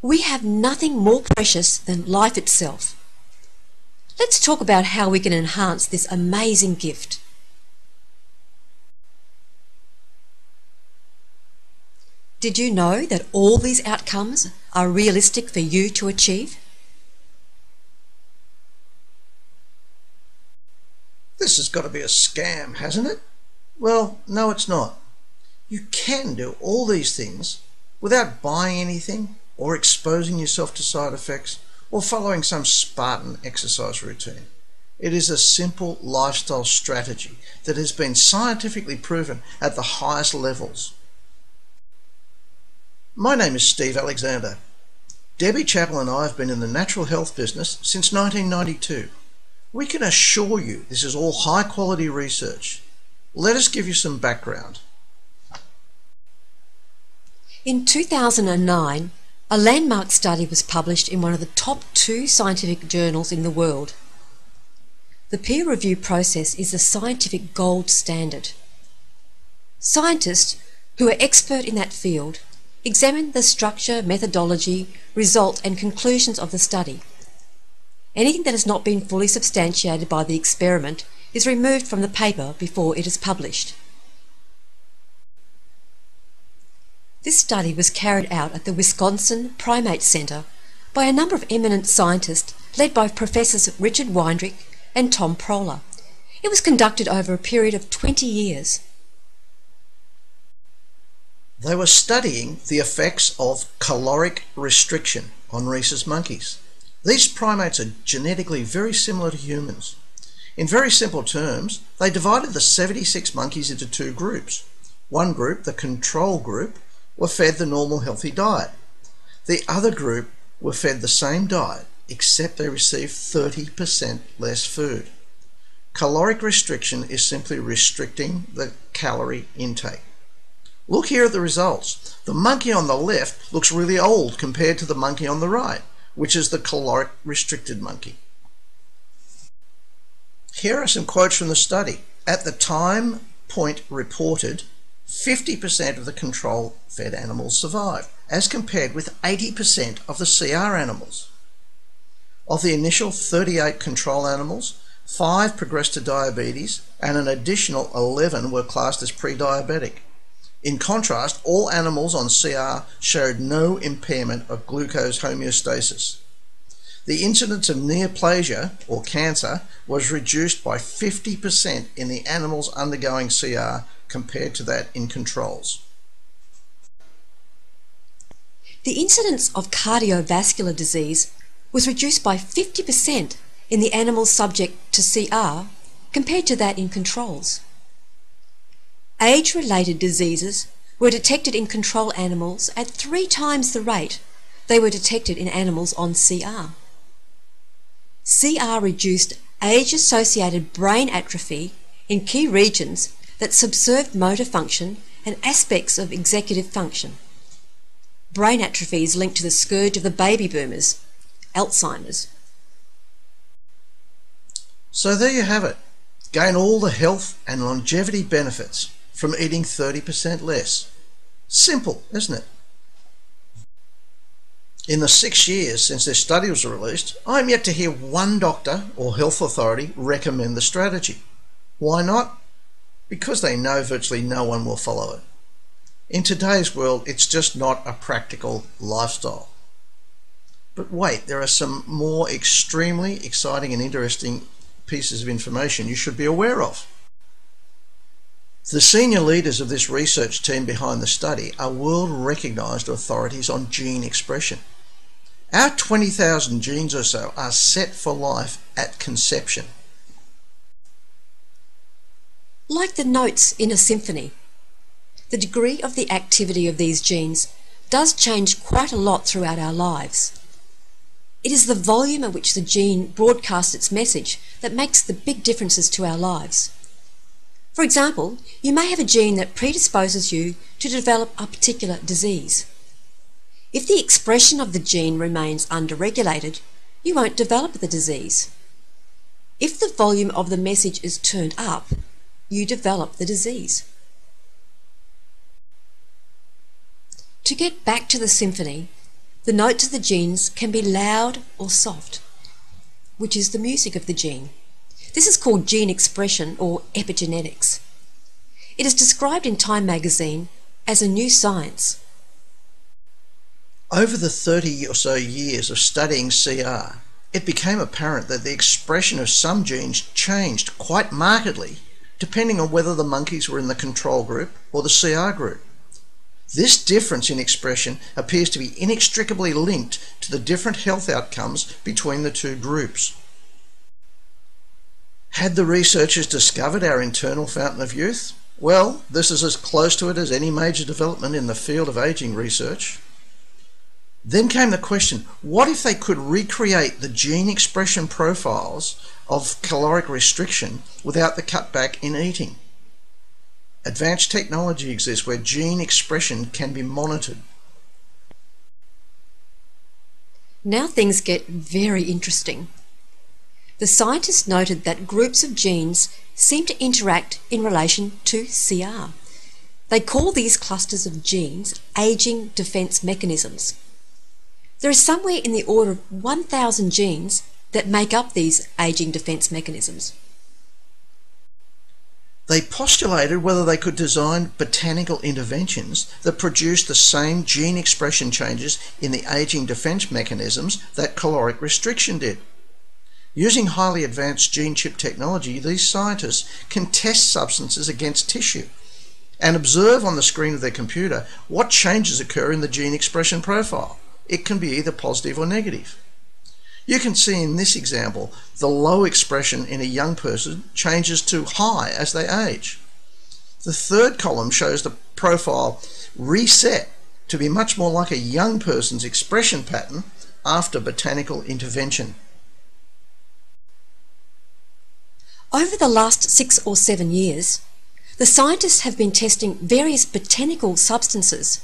We have nothing more precious than life itself. Let's talk about how we can enhance this amazing gift. Did you know that all these outcomes are realistic for you to achieve? This has got to be a scam, hasn't it? Well, no, it's not. You can do all these things without buying anything or exposing yourself to side effects or following some Spartan exercise routine. It is a simple lifestyle strategy that has been scientifically proven at the highest levels. My name is Steve Alexander. Debbie Chappell and I have been in the natural health business since 1992. We can assure you this is all high quality research. Let us give you some background. In 2009, a landmark study was published in one of the top 2 scientific journals in the world. The peer review process is the scientific gold standard. Scientists who are expert in that field examine the structure, methodology, result and conclusions of the study. Anything that has not been fully substantiated by the experiment is removed from the paper before it is published. This study was carried out at the Wisconsin Primate Center by a number of eminent scientists led by Professors Richard Weindrich and Tom Proler. It was conducted over a period of 20 years. They were studying the effects of caloric restriction on rhesus monkeys. These primates are genetically very similar to humans. In very simple terms, they divided the 76 monkeys into 2 groups. One group, the control group, were fed the normal healthy diet. The other group were fed the same diet, except they received 30% less food. Caloric restriction is simply restricting the calorie intake. Look here at the results. The monkey on the left looks really old compared to the monkey on the right, which is the caloric restricted monkey. Here are some quotes from the study. At the time point reported, 50% of the control-fed animals survived, as compared with 80% of the CR animals. Of the initial 38 control animals, 5 progressed to diabetes and an additional 11 were classed as pre-diabetic. In contrast, all animals on CR showed no impairment of glucose homeostasis. The incidence of neoplasia, or cancer, was reduced by 50% in the animals undergoing CR compared to that in controls. The incidence of cardiovascular disease was reduced by 50% in the animals subject to CR compared to that in controls. Age-related diseases were detected in control animals at 3 times the rate they were detected in animals on CR. CR reduced age-associated brain atrophy in key regions that subserved motor function and aspects of executive function. Brain atrophy is linked to the scourge of the baby boomers, Alzheimer's. So there you have it. Gain all the health and longevity benefits from eating 30% less. Simple, isn't it? In the 6 years since this study was released, I am yet to hear one doctor or health authority recommend the strategy. Why not? Because they know virtually no one will follow it. In today's world, it's just not a practical lifestyle. But wait, there are some more extremely exciting and interesting pieces of information you should be aware of. The senior leaders of this research team behind the study are world-recognized authorities on gene expression. Our 20,000 genes or so are set for life at conception. Like the notes in a symphony, the degree of the activity of these genes does change quite a lot throughout our lives. It is the volume at which the gene broadcasts its message that makes the big differences to our lives. For example, you may have a gene that predisposes you to develop a particular disease. If the expression of the gene remains underregulated, you won't develop the disease. If the volume of the message is turned up, you develop the disease. To get back to the symphony, The notes of the genes can be loud or soft, which is the music of the gene. This is called gene expression or epigenetics. It is described in Time magazine as a new science. Over the 30 or so years of studying CR, it became apparent that the expression of some genes changed quite markedly depending on whether the monkeys were in the control group or the CR group. This difference in expression appears to be inextricably linked to the different health outcomes between the two groups. Had the researchers discovered our internal fountain of youth? Well, this is as close to it as any major development in the field of aging research. Then came the question, what if they could recreate the gene expression profiles of caloric restriction without the cutback in eating? Advanced technology exists where gene expression can be monitored. Now things get very interesting. The scientists noted that groups of genes seem to interact in relation to CR. They call these clusters of genes aging defense mechanisms. There is somewhere in the order of 1,000 genes that make up these aging defense mechanisms. They postulated whether they could design botanical interventions that produce the same gene expression changes in the aging defense mechanisms that caloric restriction did. Using highly advanced gene chip technology, these scientists can test substances against tissue and observe on the screen of their computer what changes occur in the gene expression profile. It can be either positive or negative. You can see in this example the low expression in a young person changes to high as they age. The third column shows the profile reset to be much more like a young person's expression pattern after botanical intervention. Over the last 6 or 7 years, the scientists have been testing various botanical substances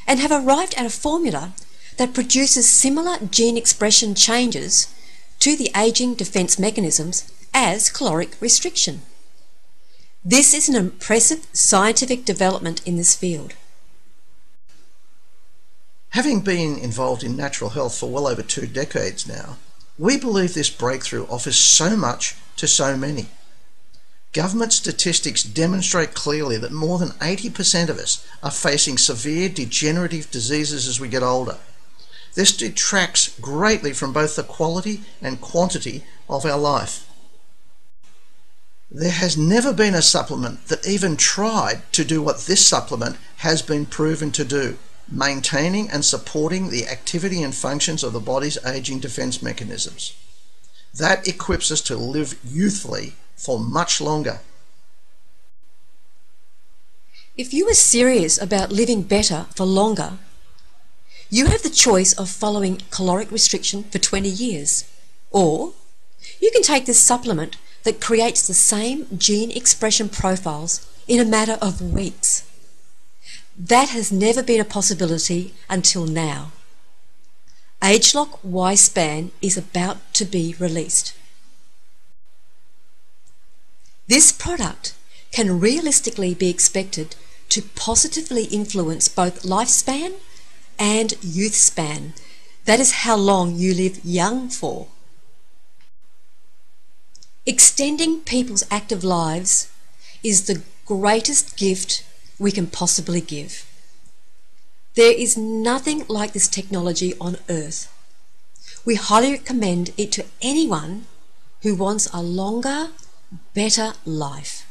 and have arrived at a formula that produces similar gene expression changes to the aging defense mechanisms as caloric restriction. This is an impressive scientific development in this field. Having been involved in natural health for well over 2 decades now, we believe this breakthrough offers so much to so many. Government statistics demonstrate clearly that more than 80% of us are facing severe degenerative diseases as we get older. This detracts greatly from both the quality and quantity of our life. There has never been a supplement that even tried to do what this supplement has been proven to do, maintaining and supporting the activity and functions of the body's aging defense mechanisms. That equips us to live youthfully for much longer. If you are serious about living better for longer, you have the choice of following caloric restriction for 20 years, or you can take this supplement that creates the same gene expression profiles in a matter of weeks. That has never been a possibility until now. AgeLock Y-Span is about to be released. This product can realistically be expected to positively influence both lifespan and youth span. That is how long you live young for. Extending people's active lives is the greatest gift we can possibly give. There is nothing like this technology on earth. We highly recommend it to anyone who wants a longer, better life.